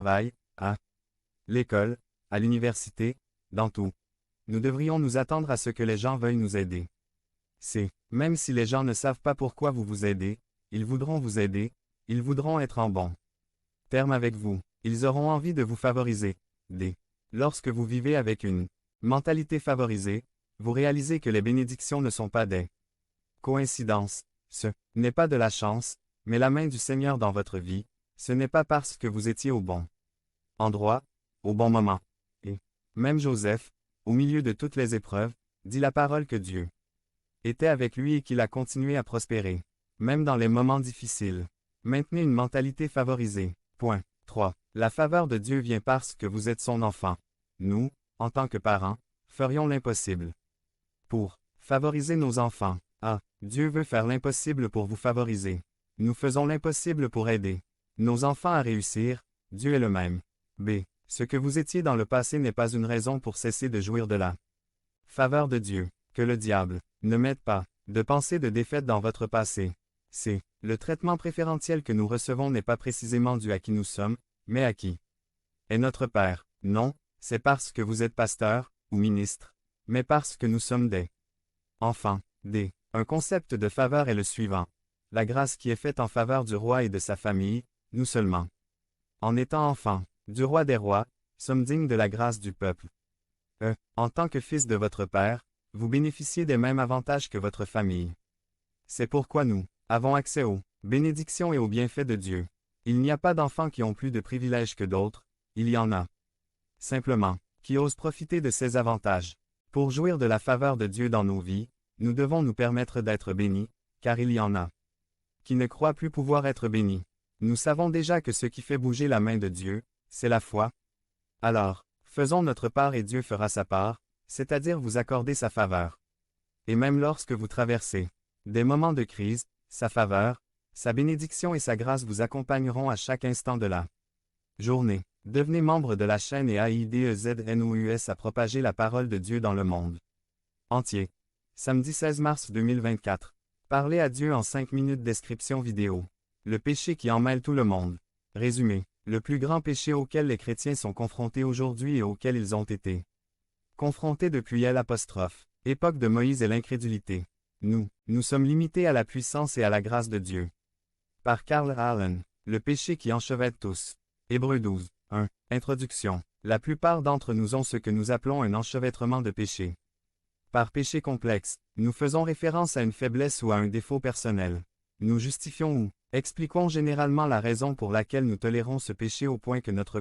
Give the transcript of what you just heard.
travail, à l'école, à l'université, dans tout. Nous devrions nous attendre à ce que les gens veuillent nous aider. Même si les gens ne savent pas pourquoi vous vous aidez, ils voudront vous aider, ils voudront être en bon terme avec vous, ils auront envie de vous favoriser. Lorsque vous vivez avec une mentalité favorisée, vous réalisez que les bénédictions ne sont pas des coïncidences. Ce n'est pas de la chance, mais la main du Seigneur dans votre vie. Ce n'est pas parce que vous étiez au bon endroit, au bon moment. Et même Joseph, au milieu de toutes les épreuves, dit la parole que Dieu était avec lui et qu'il a continué à prospérer. Même dans les moments difficiles. Maintenez une mentalité favorisée. Point 3. La faveur de Dieu vient parce que vous êtes son enfant. Nous, en tant que parents, ferions l'impossible pour favoriser nos enfants. A. Dieu veut faire l'impossible pour vous favoriser. Nous faisons l'impossible pour aider nos enfants à réussir. Dieu est le même. B. Ce que vous étiez dans le passé n'est pas une raison pour cesser de jouir de la faveur de Dieu. Que le diable ne mette pas de pensée de défaite dans votre passé. C. Le traitement préférentiel que nous recevons n'est pas précisément dû à qui nous sommes, mais à qui est notre Père. Non, c'est parce que vous êtes pasteur, ou ministre, mais parce que nous sommes des enfants. D. Un concept de faveur est le suivant. La grâce qui est faite en faveur du roi et de sa famille, nous seulement. En étant enfants du roi des rois, sommes dignes de la grâce du peuple. En tant que fils de votre Père, vous bénéficiez des mêmes avantages que votre famille. C'est pourquoi nous avons accès aux bénédictions et aux bienfaits de Dieu. Il n'y a pas d'enfants qui ont plus de privilèges que d'autres, il y en a simplement qui osent profiter de ces avantages. Pour jouir de la faveur de Dieu dans nos vies, nous devons nous permettre d'être bénis, car il y en a qui ne croient plus pouvoir être bénis. Nous savons déjà que ce qui fait bouger la main de Dieu, c'est la foi. Alors, faisons notre part et Dieu fera sa part, c'est-à-dire vous accorder sa faveur. Et même lorsque vous traversez des moments de crise, sa faveur, sa bénédiction et sa grâce vous accompagneront à chaque instant de la journée. Devenez membre de la chaîne et aidez-nous à propager la parole de Dieu dans le monde entier. Samedi 16 mars 2024. Parlez à Dieu en 5 minutes. Description vidéo. Le péché qui emmêle tout le monde. Résumé. Le plus grand péché auquel les chrétiens sont confrontés aujourd'hui et auquel ils ont été confrontés depuis époque de Moïse et l'incrédulité. Nous sommes limités à la puissance et à la grâce de Dieu. Par Carl Allen. Le péché qui enchevêtre tous. Hébreux 12. 1. Introduction. La plupart d'entre nous ont ce que nous appelons un enchevêtrement de péché. Par péché complexe, nous faisons référence à une faiblesse ou à un défaut personnel. Nous justifions ou expliquons généralement la raison pour laquelle nous tolérons ce péché au point que notre